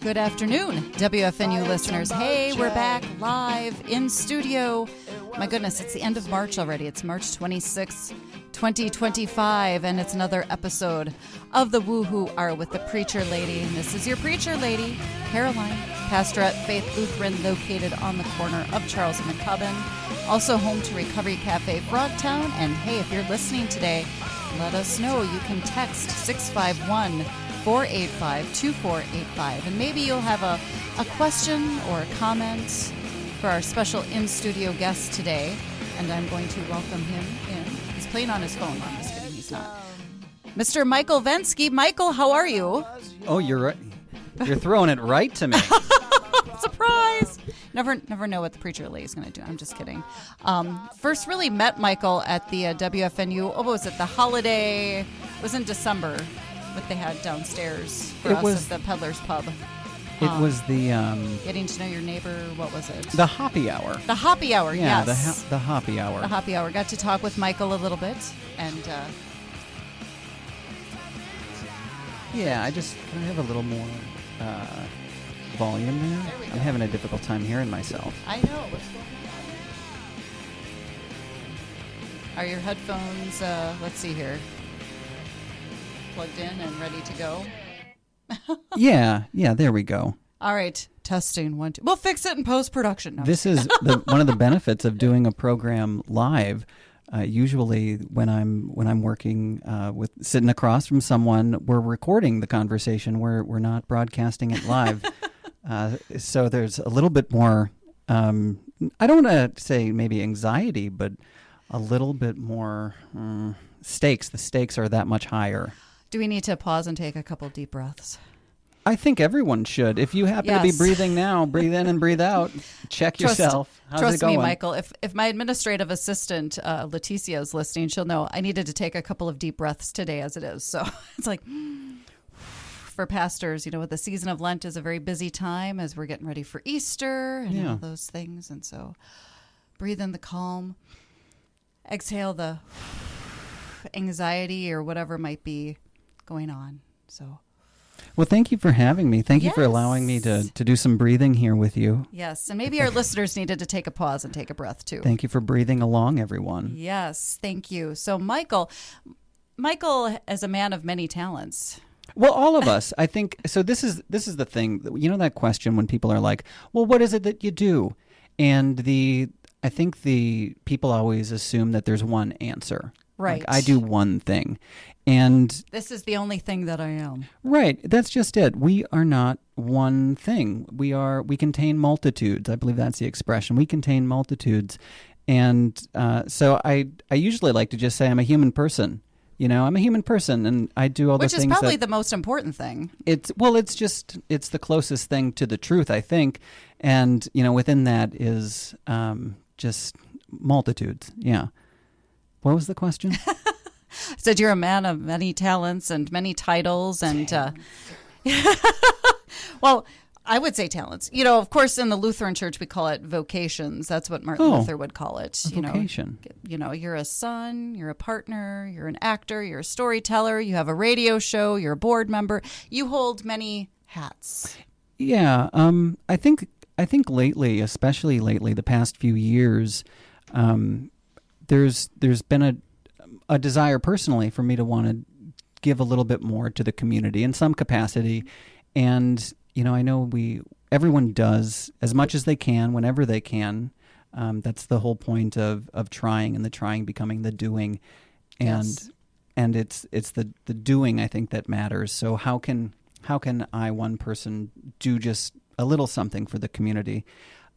Good afternoon, WFNU listeners. Hey, we're back live in studio. My goodness, it's the end of March already. It's March 26th, 2025, and it's another episode of the Woohoo Hour with the Preacher Lady. And this is your Preacher Lady, Caroline, pastor at Faith Lutheran, located on the corner of Charles and McCubbin. Also home to Recovery Cafe Frogtown. And hey, if you're listening today, let us know. You can text 651-485-2485. And maybe you'll have a question or a comment for our special in-studio guest today. And I'm going to welcome him in. He's playing on his phone. No, I'm just kidding. He's not. Mr. Michael Venske. Michael, how are you? Oh, you're right. You're throwing it right to me. Surprise! Never know what the Preacher Lady is going to do. I'm just kidding. First really met Michael at the WFNU, what was it, the holiday, it was in December, what they had downstairs for us at the Peddler's Pub. It was the... Getting to know your neighbor, what was it? The Hoppy Hour. The Hoppy Hour, yeah, yes. The Hoppy Hour. The Hoppy Hour. Got to talk with Michael a little bit, and... Yeah, can I have a little more volume there? I'm having a difficult time hearing myself. I know. What's going on? Are your headphones, let's see here, plugged in and ready to go? Yeah, there we go. All right, testing 1, 2. We'll fix it in post-production. No, this is one of the benefits of doing a program live. Usually when I'm working with sitting across from someone, we're recording the conversation. We're not broadcasting it live. So there's a little bit more, I don't want to say maybe anxiety, but a little bit more stakes. The stakes are that much higher. Do we need to pause and take a couple deep breaths? I think everyone should. If you happen to be breathing now, breathe in and breathe out. Check yourself. How's it going? Trust me, Michael. If my administrative assistant, Leticia, is listening, she'll know I needed to take a couple of deep breaths today as it is. So it's like, for pastors, the season of Lent is a very busy time as we're getting ready for Easter and all those things. And so breathe in the calm. Exhale the anxiety or whatever might be going on. So... Well, thank you for having me. Thank you for allowing me to do some breathing here with you. Yes, and maybe our listeners needed to take a pause and take a breath, too. Thank you for breathing along, everyone. Yes, thank you. So, Michael is a man of many talents. Well, all of us, I think. So this is the thing. That question when people are like, well, what is it that you do? And I think the people always assume that there's one answer. Right. Like, I do one thing. And this is the only thing that I am. Right. That's just it. We are not one thing. We contain multitudes. I believe that's the expression. We contain multitudes. And so I usually like to just say I'm a human person. I'm a human person and I do all the things. Which is probably the most important thing. It's the closest thing to the truth, I think. And, within that is just multitudes. Yeah. What was the question? I said you're a man of many talents and many titles and well, I would say talents. Of course, in the Lutheran Church we call it vocations. That's what Martin Luther would call it. Vocation. You're a son, you're a partner, you're an actor, you're a storyteller, you have a radio show, you're a board member. You hold many hats. Yeah, I think lately, especially lately, the past few years, there's been a desire personally for me to want to give a little bit more to the community in some capacity. And, I know everyone does as much as they can, whenever they can. That's the whole point of trying, and the trying becoming the doing. And it's the doing, I think, that matters. So how can I, one person, do just a little something for the community?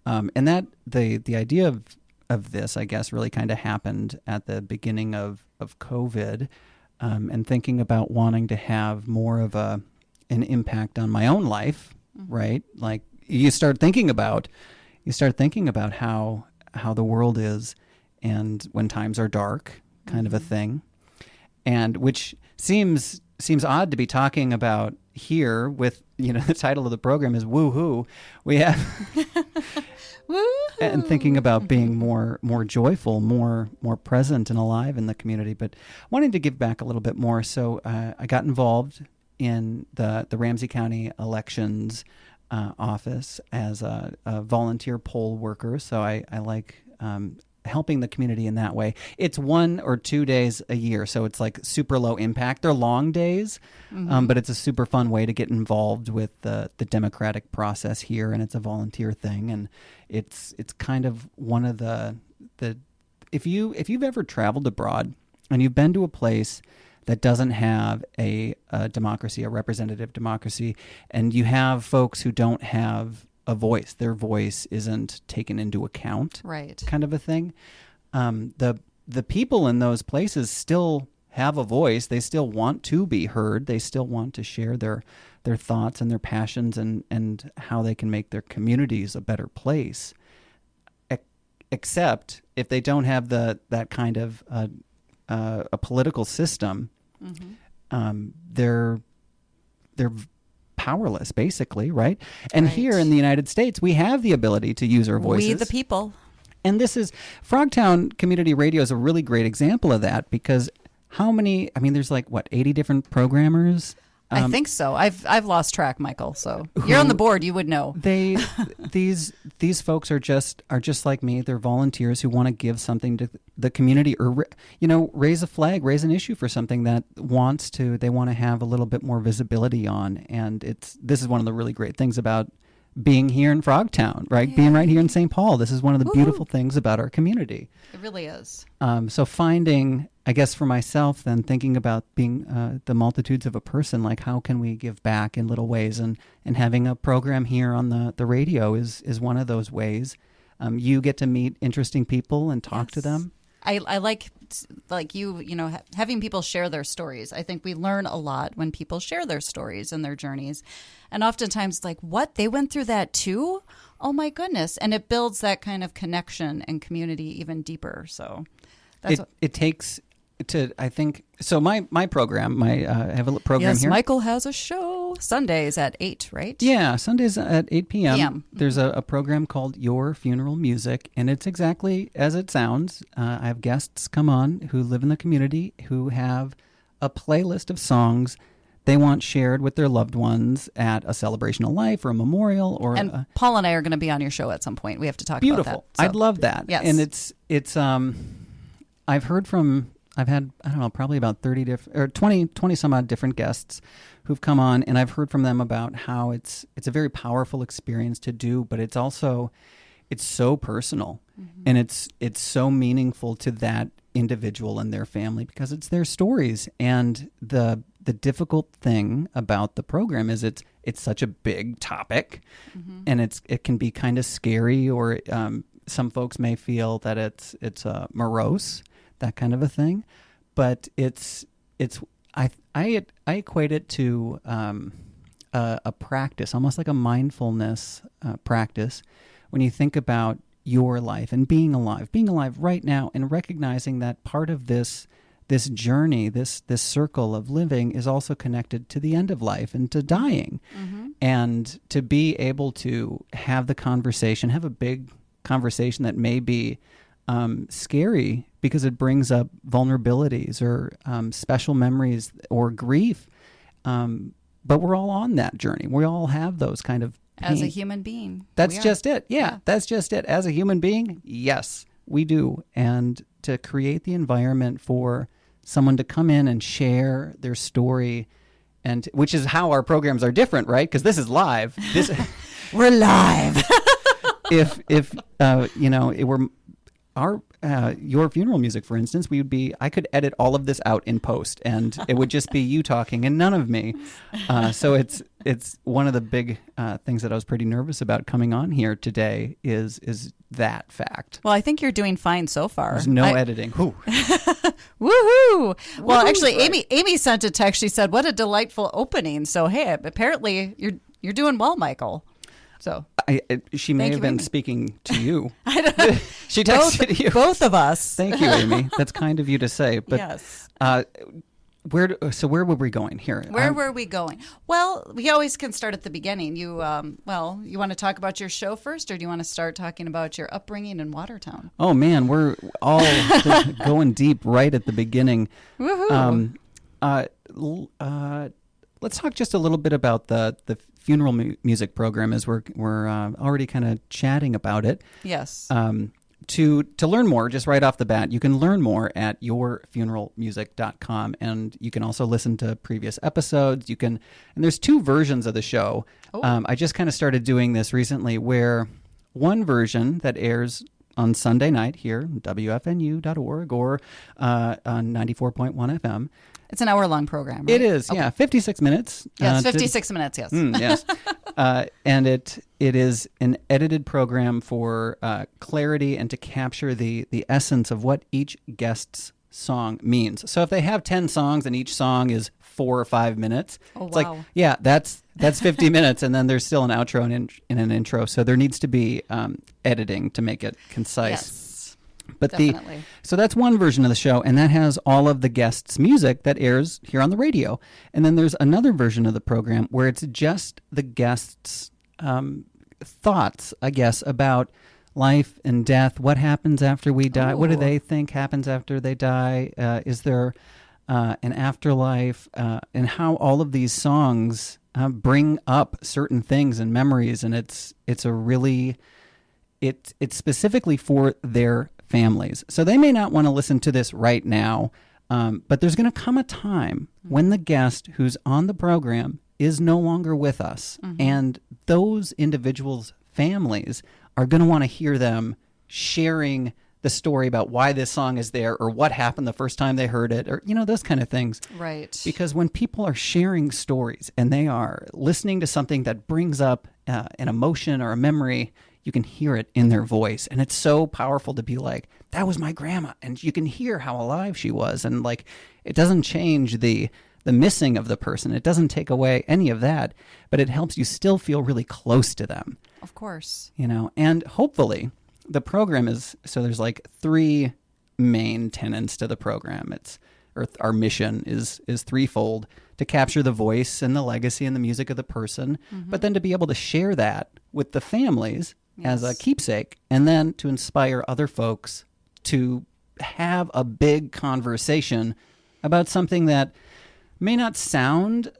And that the idea of this, I guess, really kind of happened at the beginning of COVID, and thinking about wanting to have more of an impact on my own life, right? Like you start thinking about how the world is, and when times are dark, kind of a thing, and which seems odd to be talking about here with, the title of the program is Woohoo. We have and thinking about being more joyful, more present and alive in the community, but wanting to give back a little bit more. So I got involved in the Ramsey County elections office as a volunteer poll worker. So I like helping the community in that way. It's 1 or 2 days a year, so it's like super low impact. They're long days, but it's a super fun way to get involved with the democratic process here, and it's a volunteer thing, and it's kind of one of the if you've ever traveled abroad and you've been to a place that doesn't have a democracy, a representative democracy, and you have folks who don't have a voice, their voice isn't taken into account, right? Kind of a thing. The people in those places still have a voice. They still want to be heard. They still want to share their thoughts and their passions and how they can make their communities a better place. Except if they don't have that kind of a political system, they're powerless, basically, right? And here in the United States, we have the ability to use our voices. We the people. And this is, Frogtown Community Radio is a really great example of that, because there's 80 different programmers? I think so. I've lost track, Michael. So you're on the board. You would know. These folks are just like me. They're volunteers who want to give something to the community, or raise a flag, raise an issue for something that they want to have a little bit more visibility on. And this is one of the really great things about being here in Frogtown, right? Yeah. Being right here in St. Paul. This is one of the beautiful things about our community. It really is. So finding, I guess for myself, then thinking about being the multitudes of a person, like how can we give back in little ways, and having a program here on the radio is one of those ways. You get to meet interesting people and talk to them. I like having people share their stories. I think we learn a lot when people share their stories and their journeys. And oftentimes, what? They went through that too? Oh my goodness. And it builds that kind of connection and community even deeper. So it takes to, I think, so my program, I have a program here. Yes, Michael has a show Sundays at 8, right? Yeah, Sundays at 8 p.m. There's a program called Your Funeral Music, and it's exactly as it sounds. I have guests come on who live in the community who have a playlist of songs they want shared with their loved ones at a celebration of life or a memorial. And Paul and I are going to be on your show at some point. We have to talk about that. Beautiful. I'd love that. Yes. And it's I've had, I don't know, probably about 20 some odd different guests who've come on, and I've heard from them about how it's a very powerful experience to do, but it's also, it's so personal, and it's so meaningful to that individual and their family because it's their stories. And the difficult thing about the program is it's such a big topic, and it can be kind of scary, or some folks may feel that it's morose, that kind of a thing. But I equate it to a practice, almost like a mindfulness practice, when you think about your life and being alive right now, and recognizing that part of this journey, this circle of living is also connected to the end of life and to dying. And to be able to have the conversation, have a big conversation that may be scary because it brings up vulnerabilities or special memories or grief. But we're all on that journey. We all have those kind of pain. As a human being. That's just it. Yeah, that's just it. As a human being, yes, we do. And to create the environment for someone to come in and share their story, and which is how our programs are different, right? Because this is live. We're live. If it were our Your Funeral Music, for instance, I could edit all of this out in post, and it would just be you talking and none of me. So it's one of the big things that I was pretty nervous about coming on here today is that fact. Well, I think you're doing fine so far. There's no editing. Woohoo! Well, actually, right. Amy sent a text. She said, "What a delightful opening." So hey, apparently you're doing well, Michael. So she may have been speaking to you. She texted you. Both of us. Thank you, Amy. That's kind of you to say. But yes. Where were we going here? Where were we going? Well, we always can start at the beginning. You you want to talk about your show first, or do you want to start talking about your upbringing in Watertown? Oh man, we're all going deep right at the beginning. Woohoo! let's talk just a little bit about the funeral music program, as we're already kind of chatting about it. Yes. To learn more, just right off the bat, you can learn more at yourfuneralmusic.com, and you can also listen to previous episodes. And there's 2 versions of the show. I just kind of started doing this recently, where one version that airs on Sunday night here, WFNU.org, or on 94.1 FM. It's an hour-long program, right? It is, okay. Yeah, 56 minutes. Yes, 56 minutes, yes. Yes. And it is an edited program for clarity and to capture the essence of what each guest's song means. So if they have 10 songs and each song is 4 or 5 minutes, it's like, yeah, that's 50 minutes, and then there's still an outro and an intro. So there needs to be editing to make it concise. Yes. But definitely. So that's one version of the show, and that has all of the guests' music that airs here on the radio. And then there's another version of the program where it's just the guests' thoughts, I guess, about life and death. What happens after we die? What do they think happens after they die? Is there an afterlife? And how all of these songs bring up certain things and memories, and it's specifically for their families. So they may not want to listen to this right now, but there's going to come a time when the guest who's on the program is no longer with us, and those individuals' families are going to want to hear them sharing the story about why this song is there, or what happened the first time they heard it, or those kind of things. Right. Because when people are sharing stories and they are listening to something that brings up an emotion or a memory, you can hear it in their voice. And it's so powerful to be like, that was my grandma. And you can hear how alive she was. And like, it doesn't change the missing of the person. It doesn't take away any of that, but it helps you still feel really close to them. Of course. And hopefully the program so there's like 3 main tenets to the program. Our mission is threefold: to capture the voice and the legacy and the music of the person, but then to be able to share that with the families as a keepsake, and then to inspire other folks to have a big conversation about something that may not sound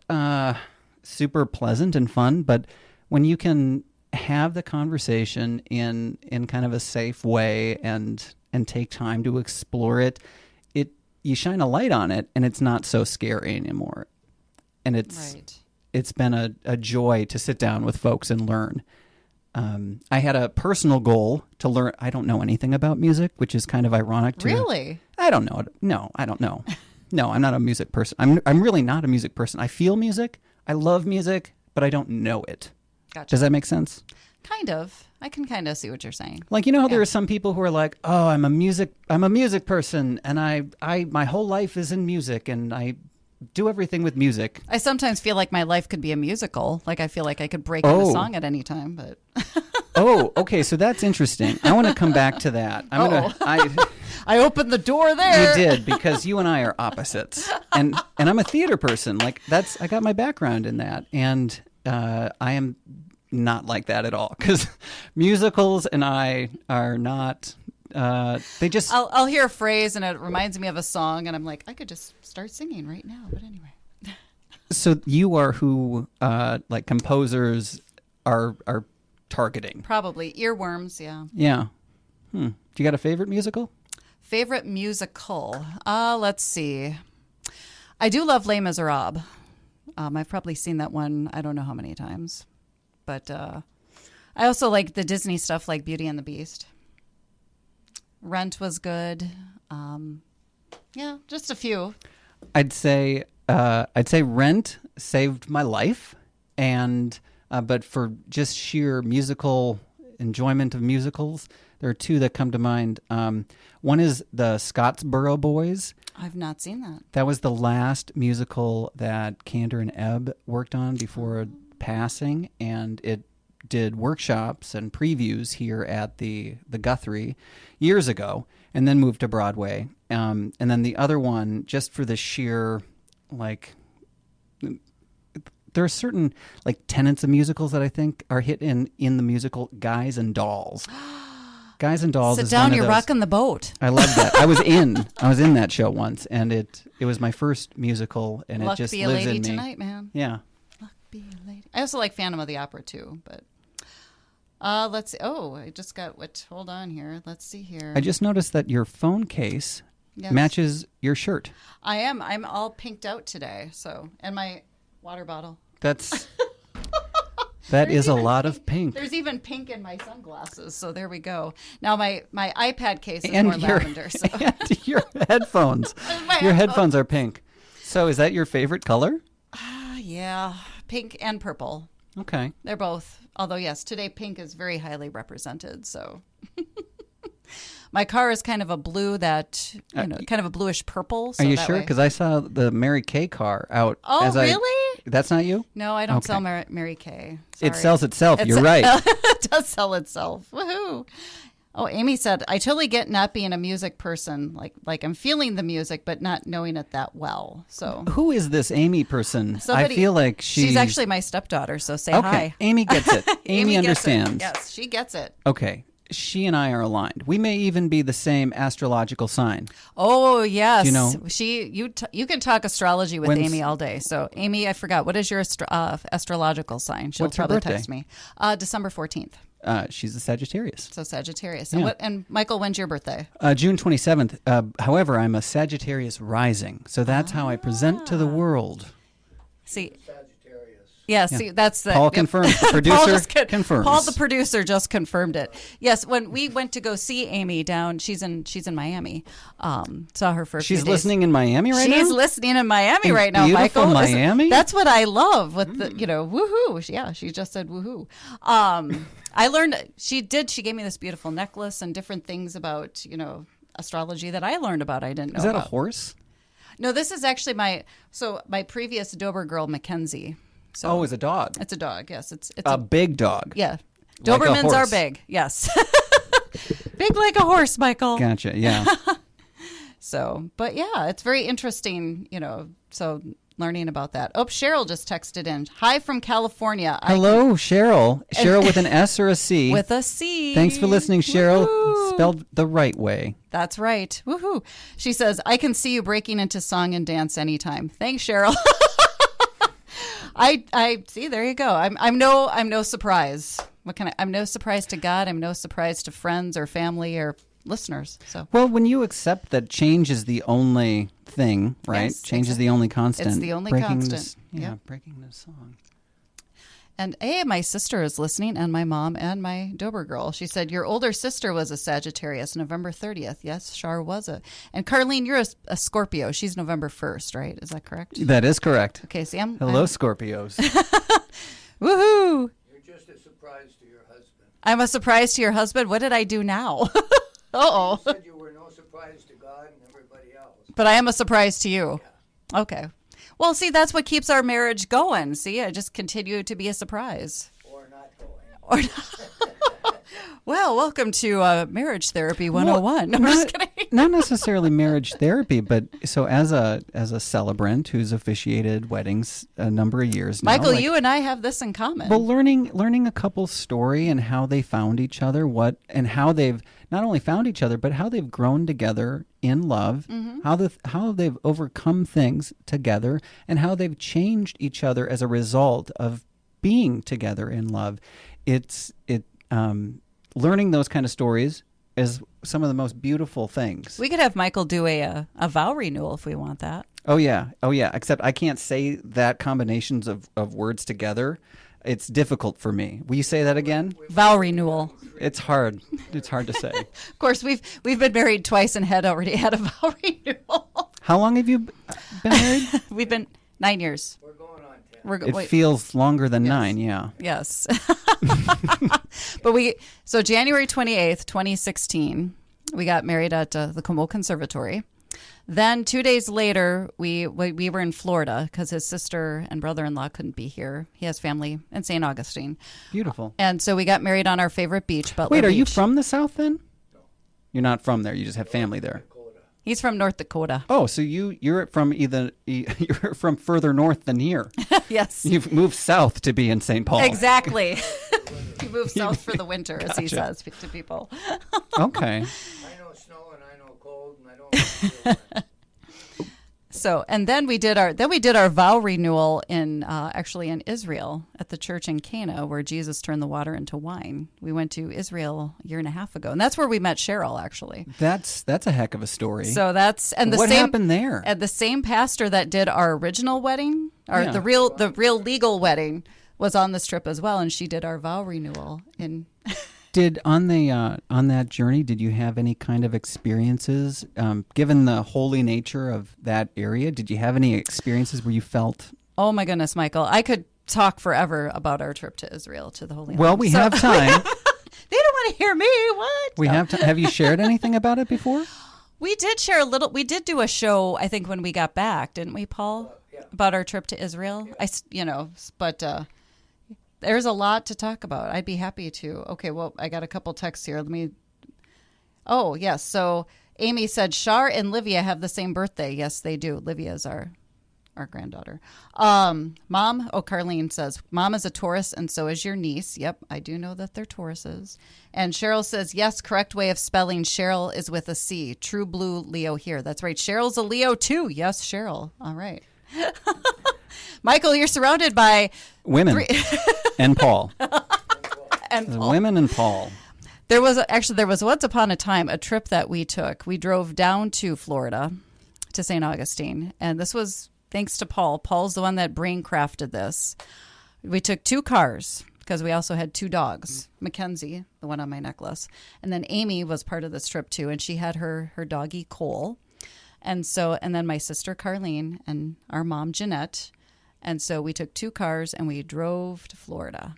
super pleasant and fun, but when you can have the conversation in kind of a safe way and take time to explore it, you shine a light on it, and it's not so scary anymore. And it's been a joy to sit down with folks and learn. I had a personal goal to learn. I don't know anything about music, which is kind of ironic. Really? I don't know. No, I don't know. No, I'm not a music person. I'm really not a music person. I feel music. I love music, but I don't know it. Gotcha. Does that make sense? Kind of. I can kind of see what you're saying. Like, how there are some people who are like, oh, I'm a music person, and I my whole life is in music, and I do everything with music. I sometimes feel like my life could be a musical. Like, I feel like I could break into song at any time, but Oh, okay, so that's interesting. I want to come back to that. I opened the door there. You did, because you and I are opposites. And I'm a theater person. Like, I got my background in that, and I am not like that at all, because musicals and I are not. They just. I'll hear a phrase and it reminds me of a song, and I'm like, I could just start singing right now. But anyway. So you are who like composers are targeting? Probably earworms. Yeah. Yeah. Do you got a favorite musical? Favorite musical? Let's see. I do love Les Miserables. I've probably seen that one I don't know how many times. But I also like the Disney stuff like Beauty and the Beast. Rent was good. Yeah, just a few. I'd say Rent saved my life, and but for just sheer musical enjoyment of musicals, there are 2 that come to mind. One is the Scottsboro Boys. I've not seen that. That was the last musical that Kander and Ebb worked on before passing, and it did workshops and previews here at the Guthrie years ago, and then moved to Broadway. And then the other one, just for the sheer, like, there are certain like tenets of musicals that I think are hit in the musical Guys and Dolls. Guys and Dolls Sit is down, one of you're those. rocking the boat. I love that. I was in that show once, and it was my first musical, and Luck it just be a lives lady in me. tonight, man. Yeah. Luck be a lady. I also like Phantom of the Opera too, but let's see. Oh, I just got hold on here. Let's see here. I just noticed that your phone case matches your shirt. I'm all pinked out today, and my water bottle. That is a lot of pink. There's even pink in my sunglasses, so there we go. Now my iPad case is And more lavender. So. And your headphones. Your headphones are pink. So is that your favorite color? Yeah, pink and purple. Okay. They're both. Although yes, today pink is very highly represented. So my car is kind of a blue kind of a bluish purple. So are you sure? Because I saw the Mary Kay car out. Oh, really? That's not you? No, I don't sell Mary Kay. Sorry. It sells itself. You're right. It does sell itself. Woohoo! Oh, Amy said, I totally get not being a music person. Like I'm feeling the music, but not knowing it that well. So who is this Amy person? I feel like she's actually my stepdaughter. So say okay. hi. Amy gets it. Amy understands. Yes, she gets it. Okay. She and I are aligned. We may even be the same astrological sign. Oh, yes. You know, you can talk astrology with Amy all day. So, Amy, I forgot. What is your astrological sign? She'll what's her probably birthday? Text me. December 14th. She's a Sagittarius. So, Sagittarius. Yeah. And Michael, when's your birthday? June 27th. However, I'm a Sagittarius rising. So that's how I present to the world. See. Yeah, see, that's the... Paul confirms. The producer confirms. Paul, the producer, just confirmed it. Yes, when we went to go see Amy down, she's in Miami. Saw her for a few She's days. listening in Miami right now? She's listening in Miami right now, beautiful Michael. Miami? That's what I love with the, woohoo. Yeah, she just said woohoo. I learned, she gave me this beautiful necklace and different things about, astrology that I learned about I didn't know Is that about. a horse? No, this is actually my previous Dober girl, Mackenzie. So it's a dog. It's a dog, yes. It's a big dog. Yeah. Like Dobermans a are horse. big, yes. Big like a horse, Michael. Gotcha, yeah. So, but yeah, it's very interesting, so learning about that. Oh, Cheryl just texted in. Hi from California. Hello, Cheryl. Cheryl with an S or a C? With a C. Thanks for listening, Cheryl. Woo-hoo. Spelled the right way. That's right. Woohoo. She says, I can see you breaking into song and dance anytime. Thanks, Cheryl. I see. There you go. I'm no surprise. I'm no surprise to God. I'm no surprise to friends or family or listeners. So well, when you accept that change is the only thing, right? Yes, change is the only constant. It's the only constant. Breaking this song. And my sister is listening, and my mom and my Dober girl. She said, your older sister was a Sagittarius, November 30th. Yes, Char was And Carlene, you're a Scorpio. She's November 1st, right? Is that correct? That is correct. Okay, see, Hello, Scorpios. Woohoo! You're just a surprise to your husband. I'm a surprise to your husband? What did I do now? Uh-oh. You said you were no surprise to God and everybody else. But I am a surprise to you. Yeah. Okay. Well, see, that's what keeps our marriage going. See, I just continue to be a surprise. Or not going. Well, welcome to Marriage Therapy 101. No, I'm just kidding. Not necessarily marriage therapy, but so as a celebrant who's officiated weddings a number of years now. Michael, you and I have this in common. Well, learning a couple's story and how they found each other, and how they've not only found each other, but how they've grown together in love, how they've overcome things together, and how they've changed each other as a result of being together in love. Learning those kind of stories is some of the most beautiful things. We could have Michael do a vow renewal if we want that. Oh yeah. Except I can't say that combinations of words together. It's difficult for me. Will you say that again? Vow renewal. It's hard. It's hard to say. Of course, we've been married twice and had already had a vow renewal. How long have you been married? We've been 9 years. We're going on 10. It feels longer than 9, yeah. Yes. But so January 28th, 2016, we got married at the Como Conservatory. Then 2 days later, we were in Florida because his sister and brother-in-law couldn't be here. He has family in St. Augustine. Beautiful. And so we got married on our favorite beach, Butler Wait, are you Beach. from the South then? No. You're not from there. You just have family there. He's from North Dakota. Oh, so you're from further north than here. Yes. You've moved south to be in St. Paul. Exactly. He moved south for the winter, as he Gotcha. says to people. Okay. I know snow and I know cold and I don't feel it. So, and then we did our vow renewal in actually in Israel at the church in Cana, where Jesus turned the water into wine. We went to Israel a year and a half ago, and that's where we met Cheryl. Actually, That's a heck of a story. so that's and the What same happened there? And the same pastor that did our original wedding, or Yeah. the real legal wedding, was on this trip as well, and she did our vow renewal in. Did on that journey, did you have any kind of experiences, given the holy nature of that area? Did you have any experiences where you felt? Oh my goodness, Michael! I could talk forever about our trip to Israel, to the Holy Land. Well, we have time. They don't want to hear me. What? We have time. Have you shared anything about it before? We did share a little. We did do a show, I think, when we got back, didn't we, Paul? Yeah. About our trip to Israel. But there's a lot to talk about. I'd be happy to. Okay, well, I got a couple texts here. Let me. Oh yes. So Amy said Shar and Livia have the same birthday. Yes, they do. Livia is our granddaughter. Mom. Oh, Carlene says Mom is a Taurus, and so is your niece. Yep, I do know that they're Tauruses. And Cheryl says yes. Correct way of spelling Cheryl is with a C. True blue Leo here. That's right. Cheryl's a Leo too. Yes, Cheryl. All right. Michael, you're surrounded by Women and Paul. and The Paul. women and Paul. There was once upon a time a trip that we took. We drove down to Florida, to St. Augustine, and this was thanks to Paul. Paul's the one that brain crafted this. We took 2 cars because we also had 2 dogs. Mackenzie, the one on my necklace, and then Amy was part of this trip too, and she had her doggy Cole, and then my sister Carlene and our mom Jeanette. And so we took 2 cars and we drove to Florida.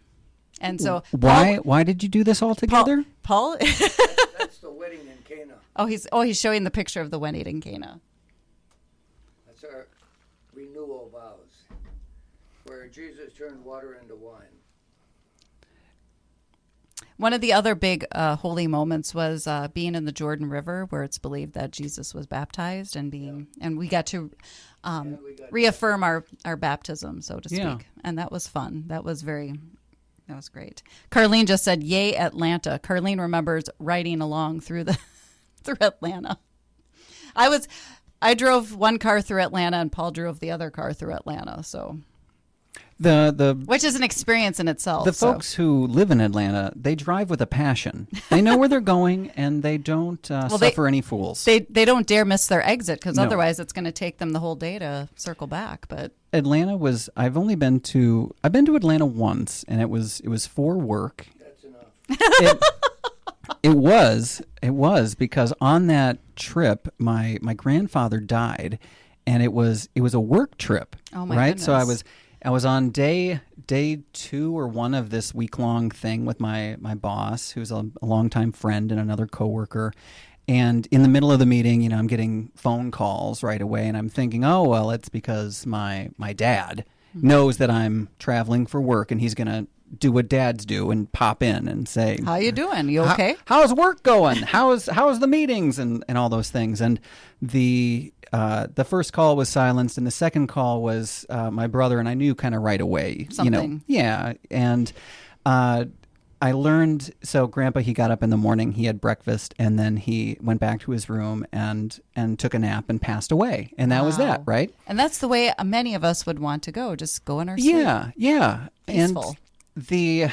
And so Why did you do this all together? Paul That's the wedding in Cana. he's showing the picture of the wedding in Cana. That's our renewal vows, where Jesus turned water into wine. One of the other big holy moments was being in the Jordan River, where it's believed that Jesus was baptized, and we got to reaffirm our baptism, so to speak. Yeah. And that was fun. That was great. Carlene just said, "Yay, Atlanta." Carlene remembers riding along through Atlanta. I drove one car through Atlanta, and Paul drove the other car through Atlanta. So. Which is an experience in itself. The folks who live in Atlanta, they drive with a passion. They know where they're going, and they don't suffer any fools. They don't dare miss their exit, because No. otherwise it's going to take them the whole day to circle back. But Atlanta was. I've been to Atlanta once, and it was for work. That's enough. It was because on that trip, my grandfather died, and it was a work trip. Oh my right? goodness. So I was on day 2 or 1 of this week-long thing with my boss, who's a longtime friend and another coworker. And in the middle of the meeting, I'm getting phone calls right away, and I'm thinking, oh, well, it's because my dad knows that I'm traveling for work, and he's going to do what dads do and pop in and say, how you doing? You okay? How's work going? How's the meetings and all those things? And the first call was silenced, and the second call was my brother, and I knew kind of right away. Something. Yeah. And I learned, so Grandpa, he got up in the morning, he had breakfast, and then he went back to his room and took a nap and passed away. And that was that, Wow. right? And that's the way many of us would want to go, just go in our sleep. Yeah. Peaceful. And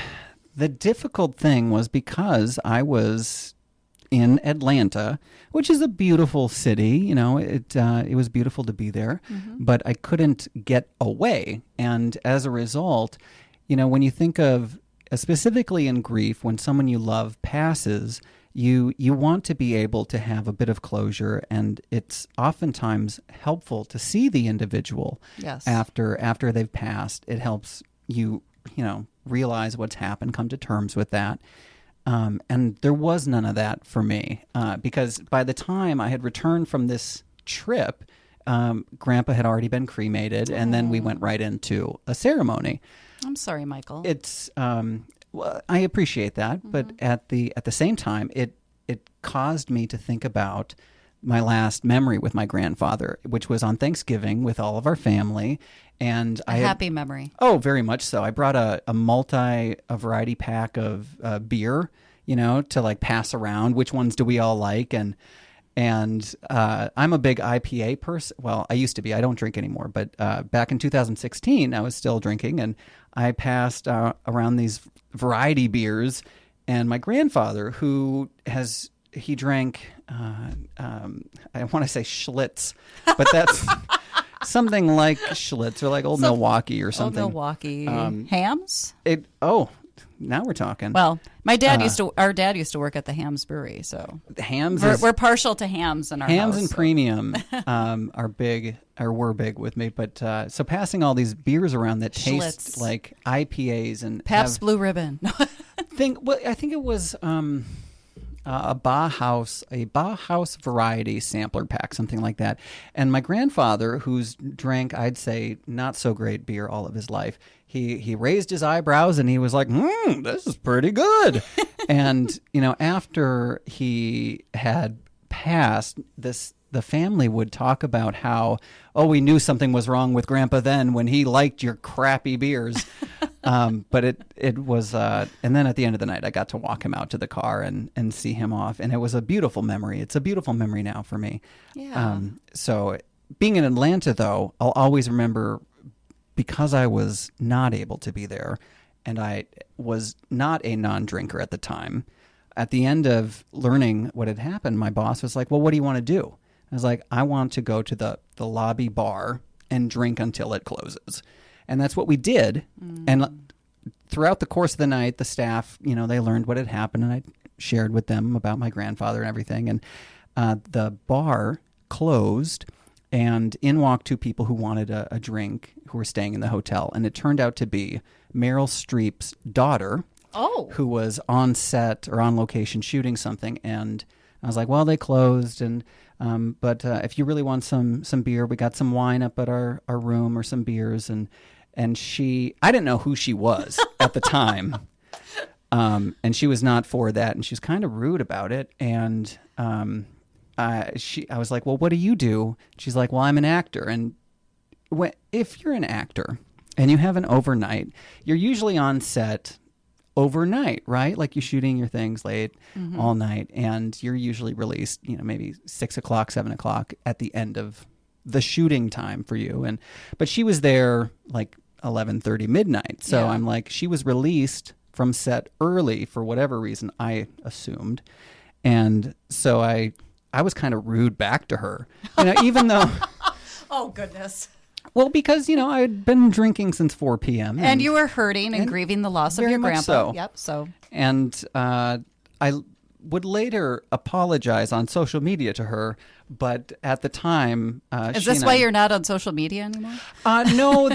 the difficult thing was because I was in Atlanta, which is a beautiful city. It was beautiful to be there, but I couldn't get away. And as a result, when you think of, specifically in grief, when someone you love passes, you want to be able to have a bit of closure, and it's oftentimes helpful to see the individual Yes. after they've passed. It helps you realize what's happened, come to terms with that. And there was none of that for me, because by the time I had returned from this trip, Grandpa had already been cremated, and then we went right into a ceremony. I'm sorry, Michael. It's well, I appreciate that, but at the same time, it caused me to think about my last memory with my grandfather, which was on Thanksgiving with all of our family. And Happy memory. Oh, very much so. I brought a variety pack of beer, to like pass around. Which ones do we all like? And I'm a big IPA person. Well, I used to be. I don't drink anymore. But back in 2016, I was still drinking, and I passed around these variety beers. And my grandfather, he drank, I want to say Schlitz, but that's something like Schlitz or like Old Milwaukee or something. Old Milwaukee. Hams? Now we're talking. Well, our dad used to work at the Hams Brewery, so we're partial to hams in our Hams house. And Premium were big with me. But so passing all these beers around that taste like IPAs and Pabst Blue Ribbon. I think it was a Bauhaus variety sampler pack, something like that. And my grandfather, who's drank, I'd say, not so great beer all of his life, he raised his eyebrows and he was like, this is pretty good. And, after he had passed, the family would talk about how, we knew something was wrong with Grandpa then when he liked your crappy beers. But it was, and then at the end of the night, I got to walk him out to the car and see him off. And it was a beautiful memory. It's a beautiful memory now for me. Yeah. So being in Atlanta, though, I'll always remember, because I was not able to be there and I was not a non-drinker at the time. At the end of learning what had happened, my boss was like, well, what do you want to do? I was like, I want to go to the lobby bar and drink until it closes. And that's what we did. And throughout the course of the night, the staff, they learned what had happened, and I shared with them about my grandfather and everything. And the bar closed, and in walked two people who wanted a drink, who were staying in the hotel. And it turned out to be Meryl Streep's daughter, who was on set or on location shooting something. And I was like, well, they closed, but if you really want some beer, we got some wine up at our room, or some beers. And I didn't know who she was at the time. And she was not for that, and she was kind of rude about it. And I was like, well, what do you do? She's like, well, I'm an actor. And if you're an actor and you have an overnight, you're usually on set overnight, right? Like you're shooting your things late all night, and you're usually released, maybe 6 o'clock, 7 o'clock at the end of the shooting time for you. But she was there like 11:30 midnight. So I'm like, she was released from set early for whatever reason, I assumed. And so I was kind of rude back to her, even though. Oh, goodness. Well, because, I had been drinking since 4 p.m. And you were hurting and grieving the loss of your grandpa. So. Yep. So. And I would later apologize on social media to her, but at the time, is this why you're not on social media anymore? No.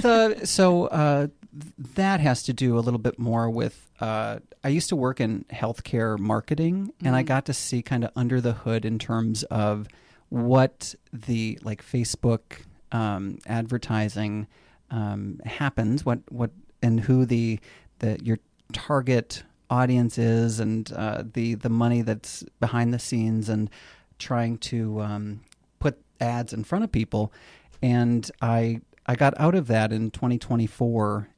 That has to do a little bit more with. I used to work in healthcare marketing, and I got to see kind of under the hood in terms of what the Facebook advertising happens, what and who your target audience is, and the money that's behind the scenes, and trying to put ads in front of people. And I got out of that in 2024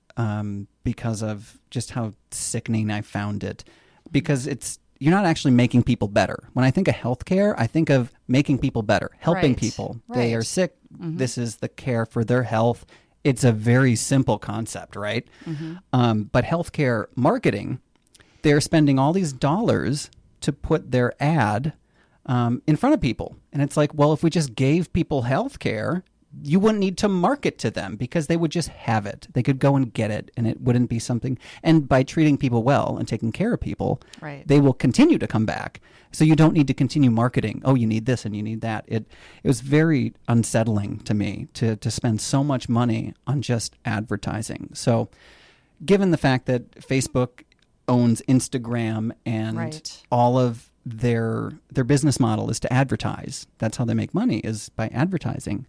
because of just how sickening I found it. Because you're not actually making people better. When I think of healthcare, I think of making people better, helping people. Right. They are sick. This is the care for their health. It's a very simple concept, right? But healthcare marketing, they're spending all these dollars to put their ad in front of people. And it's like, well, if we just gave people healthcare, you wouldn't need to market to them, because they would just have it. They could go and get it, and it wouldn't be something. And by treating people well and taking care of people, they will continue to come back. So you don't need to continue marketing. Oh, you need this and you need that. It was very unsettling to me to spend so much money on just advertising. So given the fact that Facebook owns Instagram, and all of their business model is to advertise, that's how they make money, is by advertising.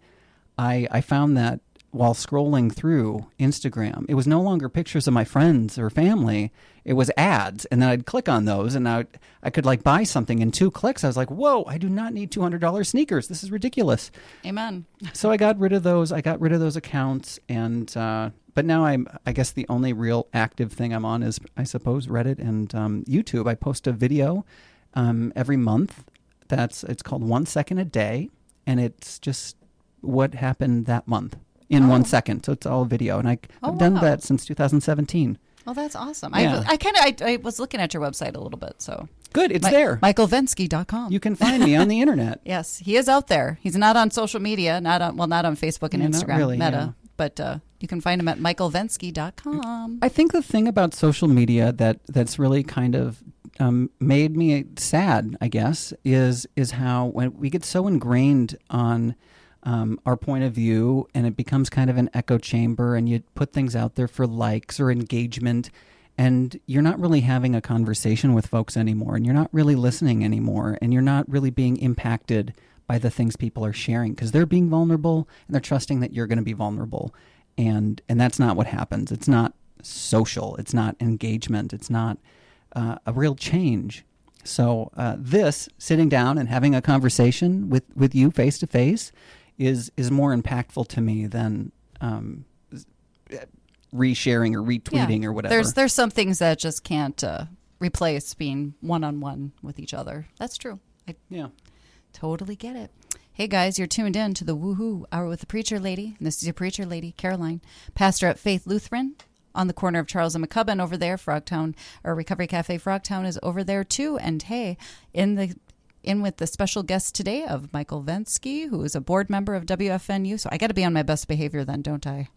I found that while scrolling through Instagram. It was no longer pictures of my friends or family. It was ads. And then I'd click on those and I could like buy something in 2 clicks. I was like, whoa, I do not need $200 sneakers. This is ridiculous. Amen. So I got rid of those. I got rid of those accounts. And, but now I guess the only real active thing I'm on is, I suppose, Reddit and YouTube. I post a video every month. It's called 1 Second a Day. And it's just what happened that month in 1 second. So it's all video. And I've done that since 2017. Oh, that's awesome. Yeah. I was looking at your website a little bit, so. Good, it's there. MichaelVenske.com. You can find me on the internet. Yes, he is out there. He's not on social media, not on Facebook and Instagram, not really, Meta, but you can find him at MichaelVenske.com. I think the thing about social media that's really kind of made me sad, I guess, is how when we get so ingrained on our point of view, and it becomes kind of an echo chamber, and you put things out there for likes or engagement, and you're not really having a conversation with folks anymore, and you're not really listening anymore, and you're not really being impacted by the things people are sharing because they're being vulnerable and they're trusting that you're going to be vulnerable, and that's not what happens. It's not social. It's not engagement. It's not a real change. So this sitting down and having a conversation with you face to face is more impactful to me than resharing or retweeting or whatever. There's some things that just can't replace being one-on-one with each other. That's true. I totally get it. Hey guys, you're tuned in to the Woohoo Hour with the Preacher Lady. And this is your Preacher Lady, Caroline, pastor at Faith Lutheran on the corner of Charles and McCubbin over there. Frogtown, or Recovery Cafe Frogtown is over there too. And hey, in with the special guest today of Michael Venske, who is a board member of WFNU. So I got to be on my best behavior then, don't I?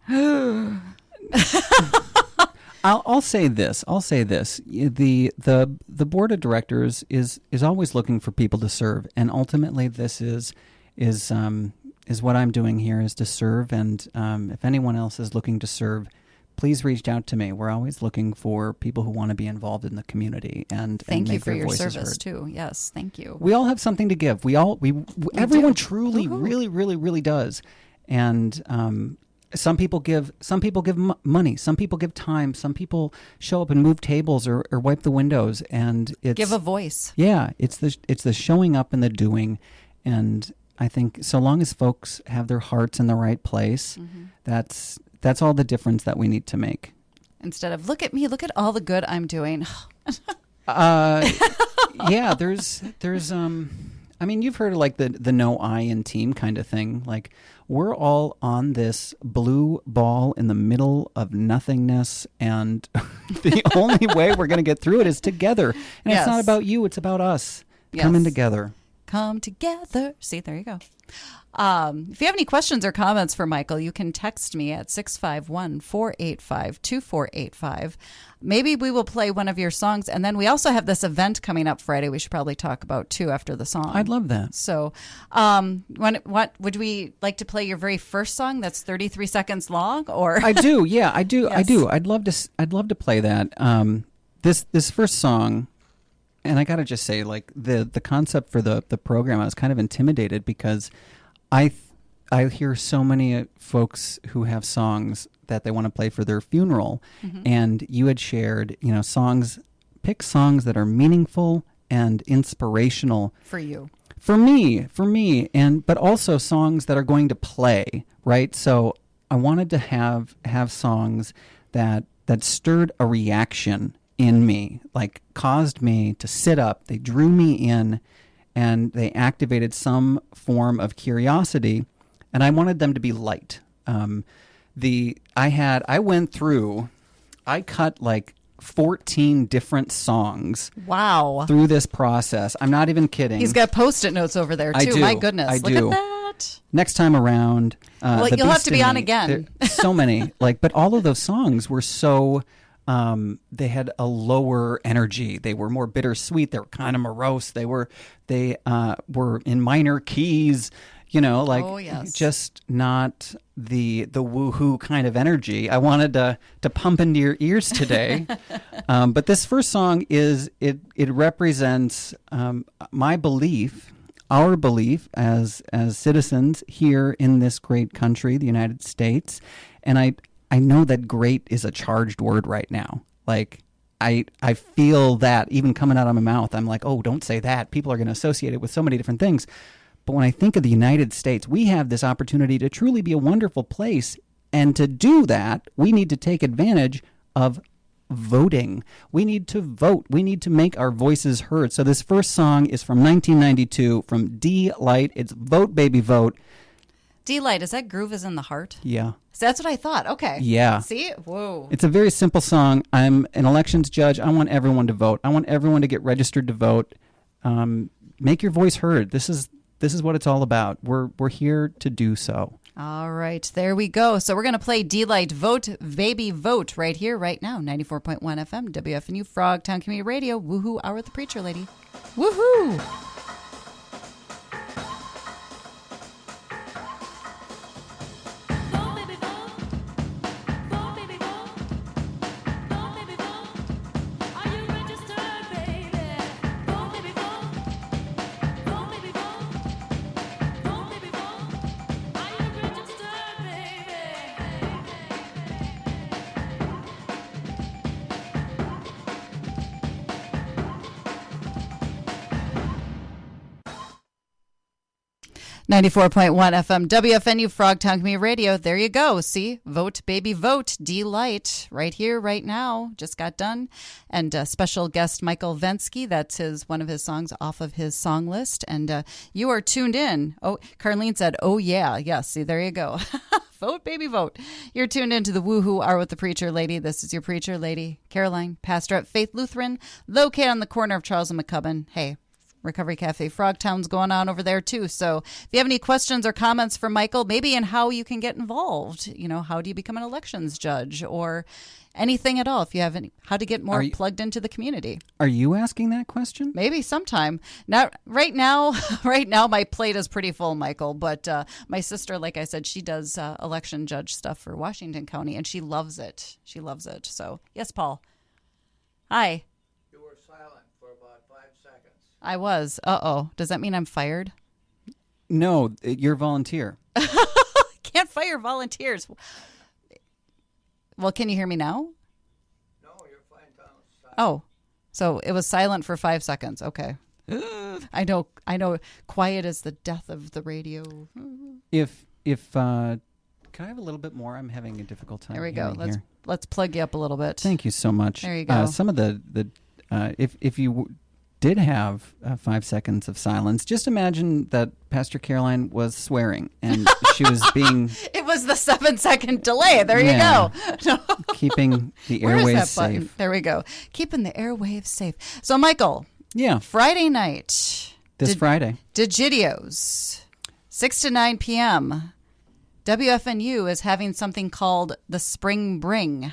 I'll say this. The board of directors is always looking for people to serve, and ultimately this is what I'm doing here, is to serve. And if anyone else is looking to serve, please reach out to me. We're always looking for people who want to be involved in the community and thank make you for their your voices service heard. too. Yes, thank you. We all have something to give. Everyone do. truly, Woo-hoo. really, really, really does. And some people give money. Some people give time. Some people show up and move tables or wipe the windows. And it's Give a voice. Yeah, it's the showing up and the doing. And I think so long as folks have their hearts in the right place, that's all the difference that we need to make. Instead of, look at me, look at all the good I'm doing. Yeah, there's I mean, you've heard of like the no I in team kind of thing. Like, we're all on this blue ball in the middle of nothingness, and the only way we're going to get through it is together. And It's not about you, it's about us coming together. Come together. See, there you go. If you have any questions or comments for Michael, you can text me at 651-485-2485. Maybe we will play one of your songs. And then we also have this event coming up Friday we should probably talk about too after the song. I'd love that. So what would we like to play your very first song that's 33 seconds long? Or I do. Yeah, I do. Yes. I do. I'd love to play that. This first song, and I got to just say, like, the concept for the program, I was kind of intimidated because I hear so many folks who have songs that they want to play for their funeral, and you had shared, pick songs that are meaningful and inspirational for you, for me, but also songs that are going to play, right? So I wanted to have songs that stirred a reaction in me, like caused me to sit up. They drew me in, and they activated some form of curiosity, and I wanted them to be light. I cut like 14 different songs. Wow. Through this process. I'm not even kidding. He's got Post-it notes over there too. I do. My goodness. I Look do. at that. Next time around, well, The you'll have Beast to be in on Me. again. So many, but all of those songs were so, they had a lower energy. They were more bittersweet. They were kind of morose. They were in minor keys, Oh, yes. just not the woohoo kind of energy. I wanted to pump into your ears today. But this first song it represents my belief our belief as citizens here in this great country, the United States. And I know that great is a charged word right now. Like, I feel that even coming out of my mouth, I'm like, oh, don't say that. People are going to associate it with so many different things. But when I think of the United States, we have this opportunity to truly be a wonderful place. And to do that, we need to take advantage of voting. We need to vote. We need to make our voices heard. So this first song is from 1992 from D-Light. It's Vote Baby Vote. D-Light, is that Groove is in the Heart? Yeah. So that's what I thought. Okay. Yeah. See? Whoa. It's a very simple song. I'm an elections judge. I want everyone to vote. I want everyone to get registered to vote. Make your voice heard. This is what it's all about. We're here to do so. All right, there we go. So we're going to play D-Light, Vote Baby Vote right here, right now. 94.1 FM, WFNU Frogtown Community Radio. Woohoo, Hour with the Preacher Lady. Woohoo! .1 FM, WFNU Frogtown Community Radio. There you go. See, Vote Baby Vote, D-Light, right here, right now. Just got done. And special guest Michael Venske. That's one of his songs off of his song list. And you are tuned in. Oh, Carlene said, oh yeah. Yes, see, there you go. Vote Baby Vote. You're tuned into the Woohoo Hour with the Preacher Lady. This is your Preacher Lady, Caroline, pastor at Faith Lutheran, located on the corner of Charles and McCubbin. Hey, Recovery Cafe Frogtown's going on over there too. So if you have any questions or comments for Michael, maybe in how you can get involved, how do you become an elections judge or anything at all, if you have any, how to get more plugged into the community. Are you asking that question? Maybe sometime. Not right now. Right now, my plate is pretty full, Michael. But my sister, like I said, she does election judge stuff for Washington County, and she loves it. She loves it. So yes, Paul. Hi. I was. Uh-oh. Does that mean I'm fired? No, you're a volunteer. Can't fire volunteers. Well, can you hear me now? No, you're fine. Oh, so it was silent for 5 seconds. Okay. I know. Quiet is the death of the radio. If can I have a little bit more? I'm having a difficult time. There we go. Here. Let's plug you up a little bit. Thank you so much. There you go. Some of the if you did have 5 seconds of silence, just imagine that Pastor Caroline was swearing and she was being... It was the 7-second delay. There you go. No. Keeping the airwaves safe. Button? There we go. Keeping the airwaves safe. So, Michael. Yeah. Friday night. Friday. Digidios, 6 to 9 p.m. WFNU is having something called the Spring Bring.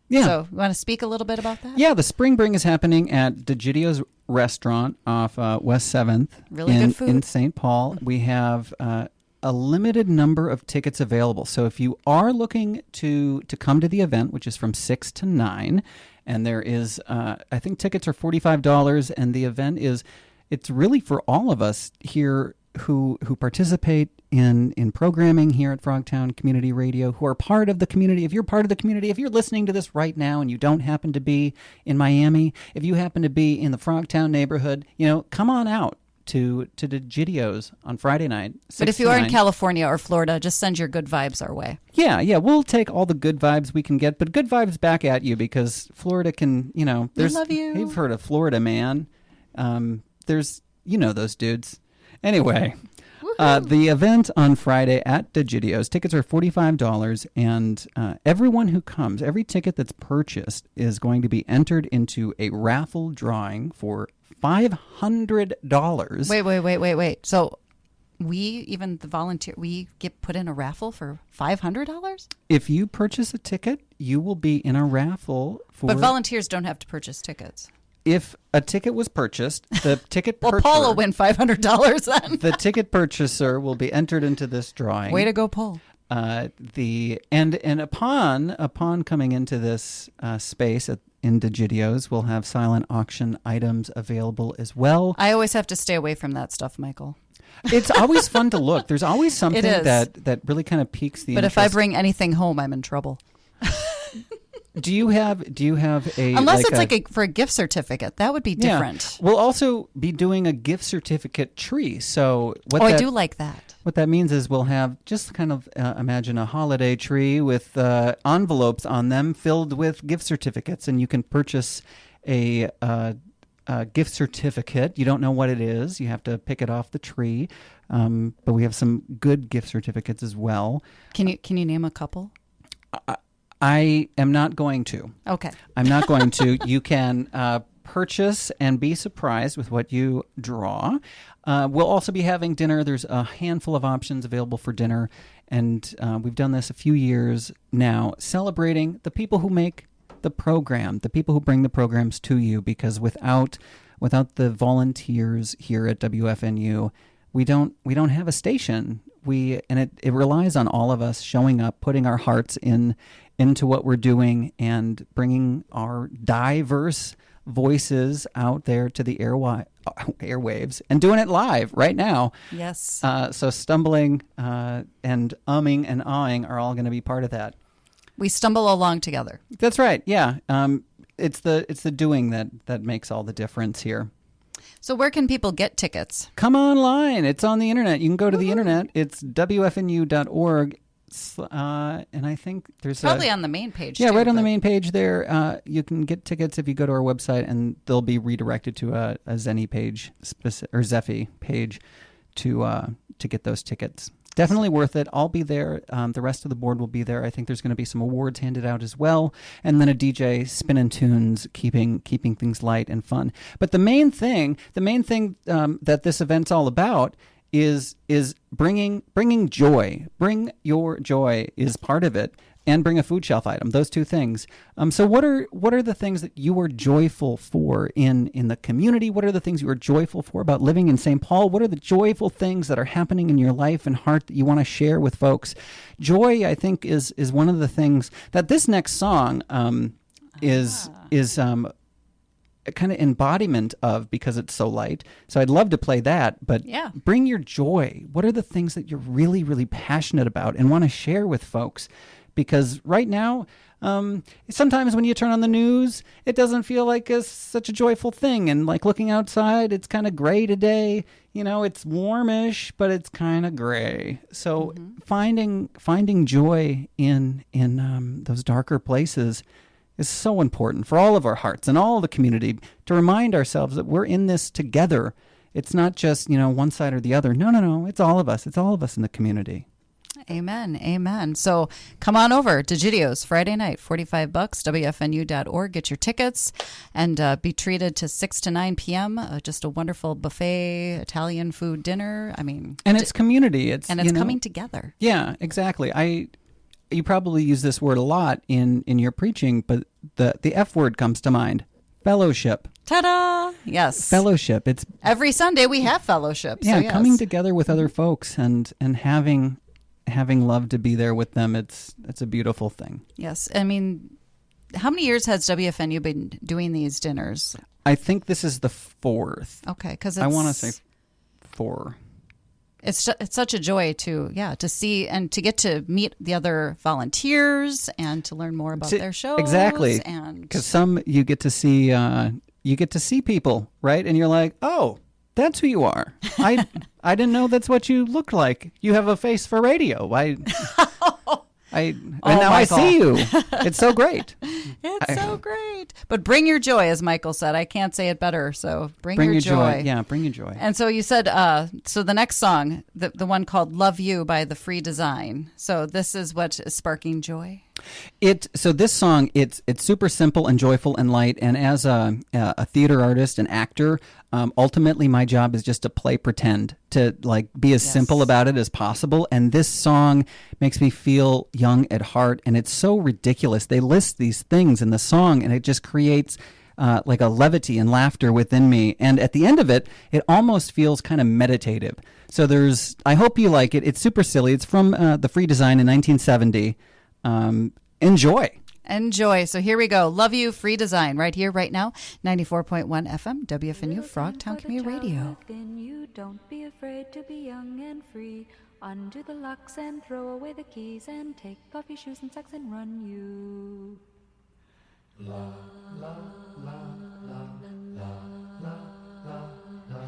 Yeah. So, you want to speak a little bit about that? Yeah, the Spring Bring is happening at Digidio's restaurant off West 7th good food. In St. Paul. We have a limited number of tickets available. So if you are looking to come to the event, which is from 6 to 9, and there is, I think tickets are $45, and the event it's really for all of us here who participate in programming here at Frogtown Community Radio, who are part of the community. If you're part of the community, if you're listening to this right now and you don't happen to be in Miami, if you happen to be in the Frogtown neighborhood, come on out to the Digidio's on Friday night. But if you are in California or Florida, just send your good vibes our way. Yeah, we'll take all the good vibes we can get, but good vibes back at you, because Florida can, we love you. You've heard of Florida Man. There's, those dudes. Anyway, the event on Friday at Digidio's, tickets are $45, and everyone who comes, every ticket that's purchased is going to be entered into a raffle drawing for $500. Wait. So we get put in a raffle for $500? If you purchase a ticket, you will be in a raffle for... But volunteers don't have to purchase tickets. If a ticket was purchased, the ticket well, Paul will win $500 then. The ticket purchaser will be entered into this drawing. Way to go, Paul. And upon coming into this space in Digidio's, we'll have silent auction items available as well. I always have to stay away from that stuff, Michael. It's always fun to look. There's always something is. that really kind of piques the But interest. if I bring anything home, I'm in trouble. Do you have a Unless it's for a gift certificate, that would be different. Yeah. We'll also be doing a gift certificate tree. So I do like that. What that means is we'll have just kind of imagine a holiday tree with envelopes on them filled with gift certificates, and you can purchase a gift certificate. You don't know what it is. You have to pick it off the tree. But we have some good gift certificates as well. Can you name a couple? I am not going to. Okay. I'm not going to. You can purchase and be surprised with what you draw. We'll also be having dinner. There's a handful of options available for dinner. And we've done this a few years now, celebrating the people who make the program, the people who bring the programs to you, because without the volunteers here at WFNU, we don't have a station. It relies on all of us showing up, putting our hearts into what we're doing, and bringing our diverse voices out there to the airwaves and doing it live right now. Yes. So stumbling and umming and ahhing are all going to be part of that. We stumble along together. That's right. Yeah. It's the doing that makes all the difference here. So where can people get tickets? Come online. It's on the internet. You can go to the internet. It's WFNU.org. And I think there's probably on the main page. Yeah, too, right on the main page there. You can get tickets if you go to our website, and they'll be redirected to a Zenny page or Zephy page to get those tickets. Definitely worth it. I'll be there. The rest of the board will be there. I think there's going to be some awards handed out as well, and then a DJ spinning tunes, keeping things light and fun. But the main thing that this event's all about is bringing joy. Bring your joy is part of it, and bring a food shelf item. Those two things. So what are the things that you are joyful for in the community? What are the things you are joyful for about living in St. Paul? What are the joyful things that are happening in your life and heart that you want to share with folks? Joy, I think, is one of the things that this next song is kind of embodiment of, because it's so light. So I'd love to play that, but bring your joy. What are the things that you're really, really passionate about and want to share with folks? Because right now, sometimes when you turn on the news, it doesn't feel like such a joyful thing. And like looking outside, it's kind of gray today. It's warmish, but it's kind of gray. So finding joy in those darker places is so important for all of our hearts and all of the community, to remind ourselves that we're in this together. It's not just, one side or the other. No. It's all of us. It's all of us in the community. Amen. So come on over to Gidio's Friday night, $45, WFNU.org. Get your tickets and be treated to 6 to 9 p.m. Just a wonderful buffet, Italian food dinner. And it's community. It's coming together. Yeah, exactly. You probably use this word a lot in your preaching, but the F word comes to mind. Fellowship. Ta-da! Yes. Fellowship. It's every Sunday we have fellowship. Yeah, so yes. Coming together with other folks and having love to be there with them. It's a beautiful thing. Yes. How many years has WFNU been doing these dinners? I think this is the 4th. Okay, because I want to say 4. It's such a joy to see and to get to meet the other volunteers and to learn more about their shows. Exactly, because you get to see people, right? And you're like, oh, that's who you are. I didn't know that's what you look like. You have a face for radio. Now Michael. I see you. It's so great. It's so great. But bring your joy, as Michael said. I can't say it better. So bring your joy. Yeah, bring your joy. And so you said, so the next song, the one called Love You by The Free Design. So this is what is sparking joy? So this song, it's super simple and joyful and light. And as a theater artist and actor, ultimately my job is just to play pretend, to be as simple about it as possible. And this song makes me feel young at heart, and it's so ridiculous. They list these things in the song, and it just creates like a levity and laughter within me. And at the end of it, it almost feels kind of meditative. So I hope you like it. It's super silly. It's from The Free Design in 1970. Enjoy. Enjoy. So here we go. Love You, Free Design, right here, right now. 94.1 FM, WFNU Frogtown Community Radio. Within you, don't be afraid to be young and free. Undo the locks and throw away the keys and take off your shoes and socks and run you. La, la, la, la, la, la, la, la.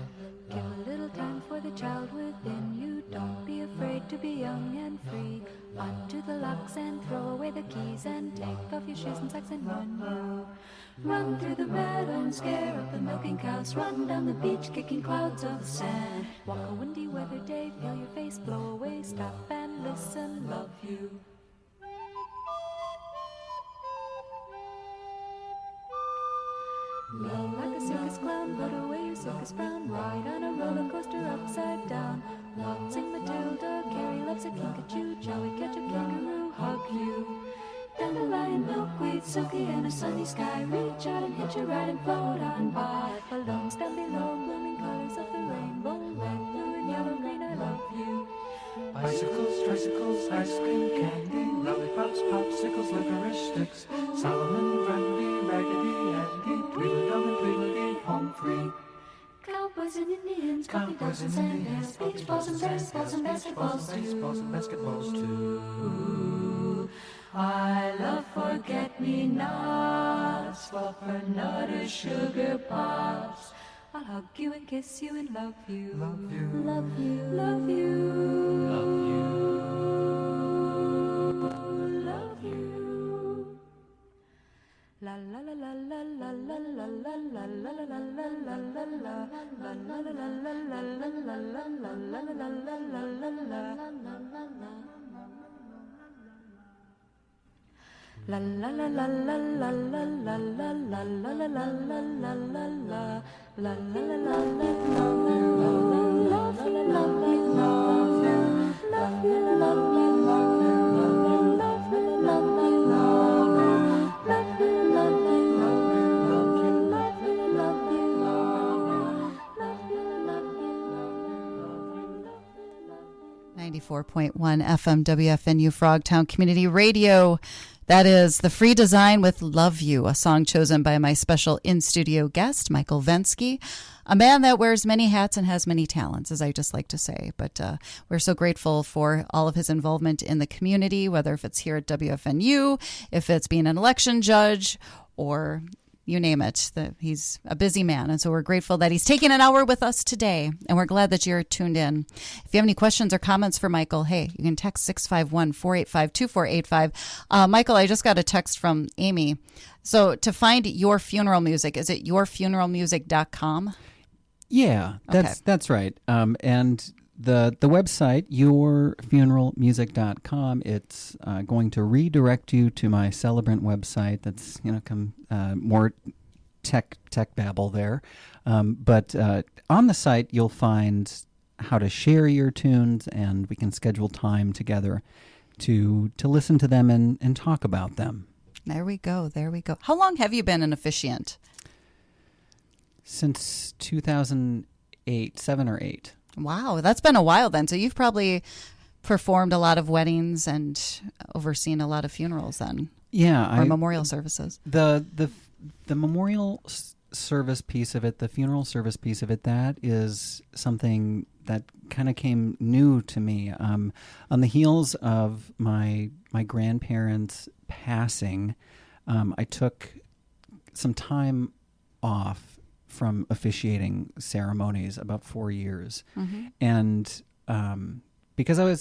Give a little time for the child within you. Don't be afraid to be young and free. Undo the locks and throw away the keys and take off your shoes and socks and run you. Run through the meadow and scare up the milking cows. Run down the beach kicking clouds of sand. Walk a windy weather day, feel your face blow away. Stop and listen, love you. Love like a circus clown, put away your circus frown. Ride on a roller coaster upside down. Waltzing Matilda, Carrie loves a kinkajou. Joey catch a kangaroo, hug you. Dandelion, milkweed, silky and a sunny sky. Reach out and hitch a ride and float on by. Balloons down below, blooming colors of the rainbow. Red, blue and yellow, green, I love you. Bicycles, tricycles, ice cream, candy, lollipops, popsicles, licorice sticks, Solomon, Grundy, Raggedy, Andy, Tweedledum and Tweedledee, home free. Cowboys and Indians, cowboys and sandals, beach balls and baseballs and basketballs too. I love forget-me-nots, fluffernutters, sugar pops. I'll hug you and kiss you and love you. Love you. Love you. Love you. Love you. Love you. La la la la la la la la la la la la la la la la. La la la la la la la la la la la la la la la. La la la la la la la la la la la la la la la la la. La la la la la love you, love you, love you, love you, love you, love you, love you, love you, love you, love you, love you, love you, love you, love you, love you. 94.1 FM, WFNU Frogtown Community Radio. That is The Free Design with Love You, a song chosen by my special in-studio guest, Michael Venske, a man that wears many hats and has many talents, as I just like to say. But we're so grateful for all of his involvement in the community, whether if it's here at WFNU, if it's being an election judge, or you name it. He's a busy man, and so we're grateful that he's taking an hour with us today, and we're glad that you're tuned in. If you have any questions or comments for Michael, hey, you can text 651-485-2485. Michael, I just got a text from Amy. So to find your funeral music, is it yourfuneralmusic.com? Yeah, that's right. And the website, yourfuneralmusic.com, it's going to redirect you to my Celebrant website. That's more tech babble there. But on the site, you'll find how to share your tunes, and we can schedule time together to listen to them and talk about them. There we go. How long have you been an officiant? Since 2008, 7 or 8. Wow, that's been a while then. So you've probably performed a lot of weddings and overseen a lot of funerals then. Yeah, or memorial services. The memorial service piece of it, the funeral service piece of it, that is something that kind of came new to me. On the heels of my grandparents' passing, I took some time off from officiating ceremonies, about 4 years. Mm-hmm. And because I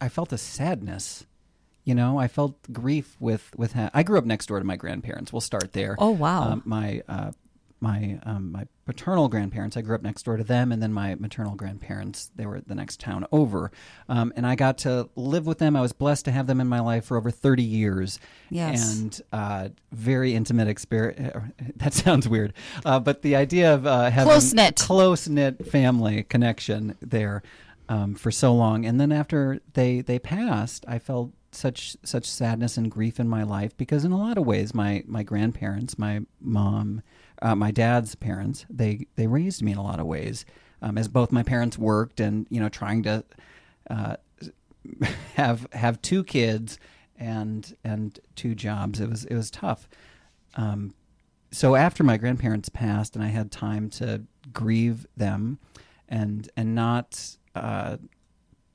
felt a sadness, I felt grief with I grew up next door to my grandparents. We'll start there. Oh, wow. My paternal grandparents, I grew up next door to them, and then my maternal grandparents, they were the next town over. And I got to live with them. I was blessed to have them in my life for over 30 years. Yes. And very intimate experience. That sounds weird. But the idea of having close-knit family connection there for so long. And then after they passed, I felt such sadness and grief in my life, because in a lot of ways, my grandparents, my mom, my dad's parents, they raised me in a lot of ways, as both my parents worked and trying to have 2 kids and 2 jobs. It was tough. So after my grandparents passed, and I had time to grieve them, and not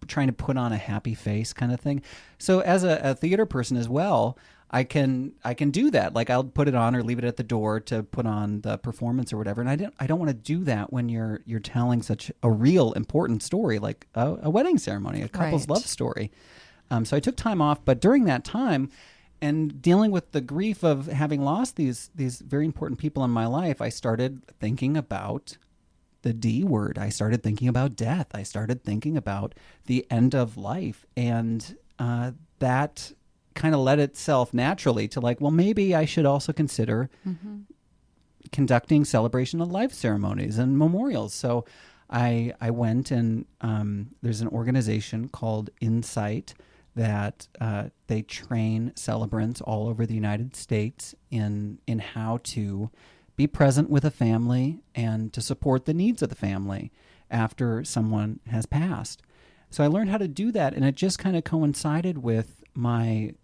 trying to put on a happy face kind of thing. So as a theater person as well, I can do that. Like I'll put it on or leave it at the door to put on the performance or whatever. And I don't want to do that when you're telling such a real important story, like a wedding ceremony, a couple's love story. So I took time off, but during that time, and dealing with the grief of having lost these very important people in my life, I started thinking about the D word. I started thinking about death. I started thinking about the end of life. And that kind of led itself naturally to like, well, maybe I should also consider conducting celebration of life ceremonies and memorials. So I went, and there's an organization called Insight that they train celebrants all over the United States in how to be present with a family and to support the needs of the family after someone has passed. So I learned how to do that, and it just kind of coincided with my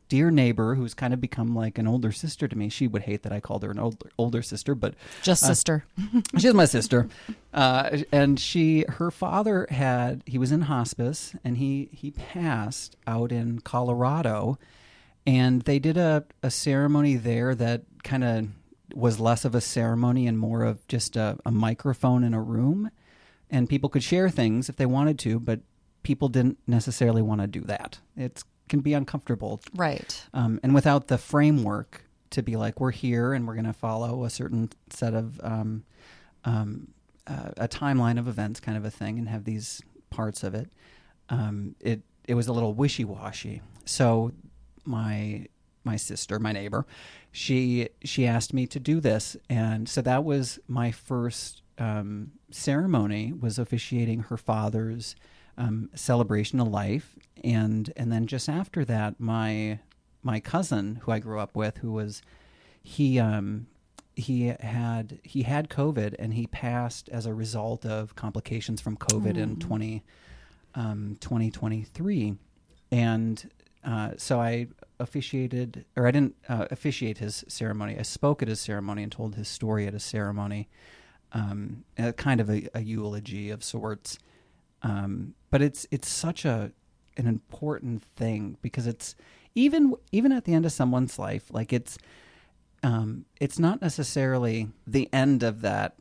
dear neighbor, who's kind of become like an older sister to me. She would hate that I called her an older sister, but just sister. She's my sister. And her father he was in hospice, and he passed out in Colorado, and they did a ceremony there that kind of was less of a ceremony and more of just a microphone in a room, and people could share things if they wanted to, but people didn't necessarily want to do that. It can be uncomfortable. Right. And without the framework to be like, we're here and we're going to follow a certain set of a timeline of events kind of a thing and have these parts of it, it was a little wishy-washy. So my sister, my neighbor, she asked me to do this, and so that was my first ceremony, was officiating her father's celebration of life, and then just after that, my cousin, who I grew up with, he had COVID, and he passed as a result of complications from COVID in 2023, and so I officiated, or I didn't officiate his ceremony. I spoke at his ceremony and told his story at a ceremony, kind of a eulogy of sorts. But it's such an important thing, because it's even at the end of someone's life, like it's not necessarily the end of that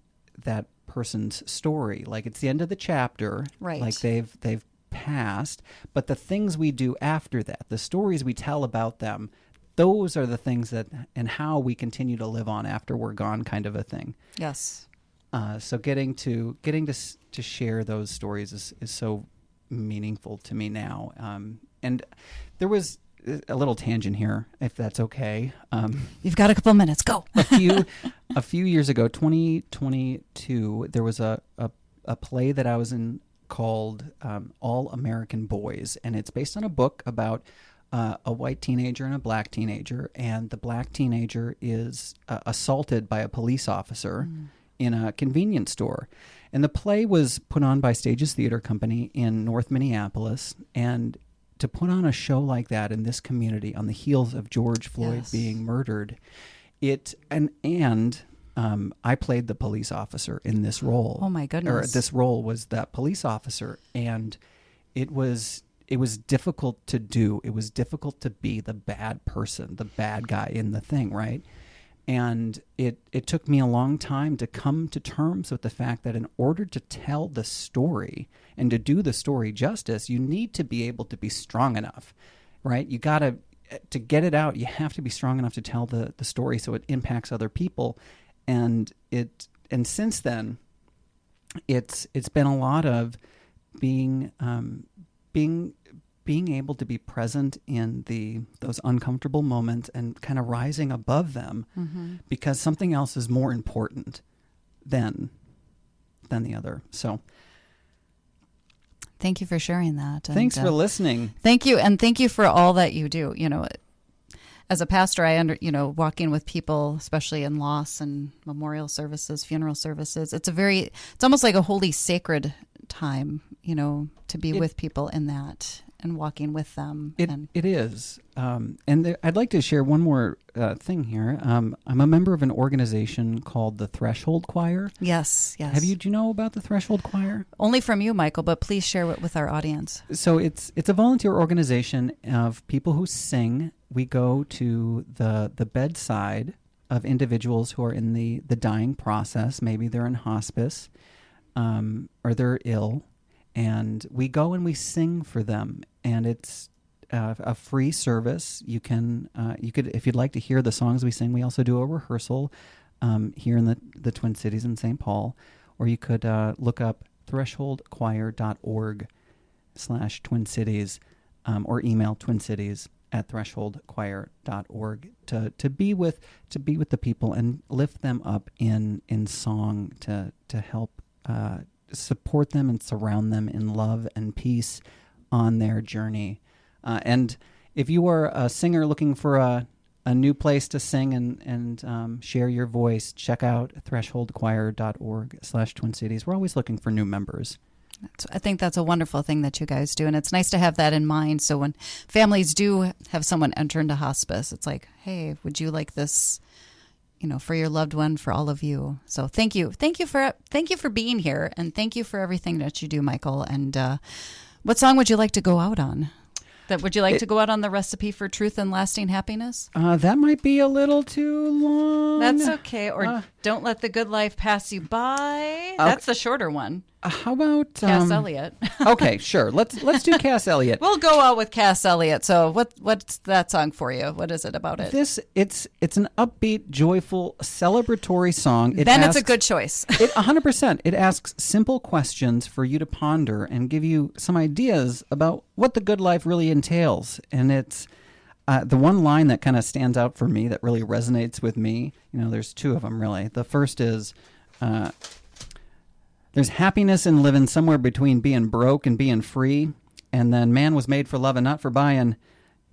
person's story. Like it's the end of the chapter. Right. Like they've passed, but the things we do after that, the stories we tell about them, those are the things that, and how we continue to live on after we're gone, kind of a thing. Yes. So getting to share those stories is so meaningful to me now. And there was a little tangent here, if that's okay. You've got a couple minutes. Go. a few years ago, 2022, there was a play that I was in called All American Boys, and it's based on a book about a white teenager and a black teenager, and the black teenager is assaulted by a police officer in a convenience store. And the play was put on by Stages Theater Company in North Minneapolis, and to put on a show like that in this community on the heels of George Floyd being murdered, I played the police officer in this role. Oh my goodness. Or this role was that police officer, and it was difficult to do. It was difficult to be the bad person, the bad guy in the thing, right? And it took me a long time to come to terms with the fact that in order to tell the story and to do the story justice, you need to be able to be strong enough, right? You gotta, to get it out, you have to be strong enough to tell the story so it impacts other people. And since then, it's been a lot of being able to be present in those uncomfortable moments and kind of rising above them, because something else is more important than the other. So thank you for sharing that. Thanks for listening. Thank you. And thank you for all that you do. You know, as a pastor, walking with people, especially in loss and memorial services, funeral services, it's almost like a holy, sacred time, to be with people in that. and walking with them. It is. I'd like to share one more thing here. I'm a member of an organization called the Threshold Choir. Yes. Do you know about the Threshold Choir? Only from you, Michael, but please share it with our audience. So it's a volunteer organization of people who sing. We go to the bedside of individuals who are in the dying process. Maybe they're in hospice or they're ill. And we go and we sing for them, and it's a free service. You could, if you'd like to hear the songs we sing, we also do a rehearsal here in the Twin Cities in St. Paul, or you could look up thresholdchoir.org/Twin Cities, or email twincities@thresholdchoir.org to be with the people and lift them up in song to help support them and surround them in love and peace on their journey. And if you are a singer looking for a new place to sing and share your voice, check out thresholdchoir.org/Twin Cities. We're always looking for new members. I think that's a wonderful thing that you guys do, and it's nice to have that in mind. So when families do have someone enter into hospice, it's like, hey, would you like this, for your loved one, for all of you. So thank you for being here, and thank you for everything that you do, Michael. And what song would you like to go out on? Would you like to go out on the Recipe for Truth and Lasting Happiness? That might be a little too long. That's okay. Or Don't Let the Good Life Pass You By. That's the shorter one. How about Cass Elliot? Okay, sure. Let's do Cass Elliot. We'll go out with Cass Elliot. So what's that song for you? What is it about it? It's an upbeat, joyful, celebratory song. It's a good choice. 100%. It asks simple questions for you to ponder and give you some ideas about what the good life really entails. And it's the one line that kind of stands out for me that really resonates with me. There's two of them really. The first is, there's happiness in living somewhere between being broke and being free. And then man was made for love and not for buying.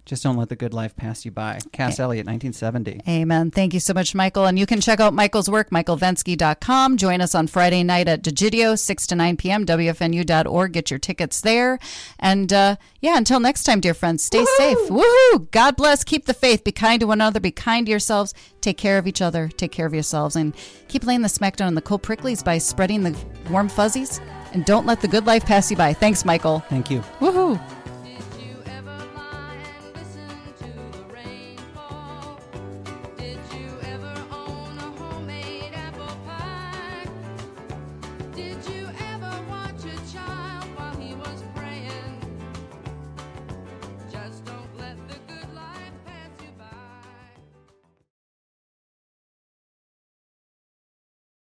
Just don't let the good life pass you by. Cass Elliot, 1970. Amen. Thank you so much, Michael. And you can check out Michael's work, michaelvenske.com. Join us on Friday night at Digidio, 6 to 9 p.m., WFNU.org. Get your tickets there. And until next time, dear friends, stay safe. Woohoo! God bless. Keep the faith. Be kind to one another. Be kind to yourselves. Take care of each other. Take care of yourselves. And keep laying the smackdown on the cold pricklies by spreading the warm fuzzies. And don't let the good life pass you by. Thanks, Michael. Thank you. Woohoo!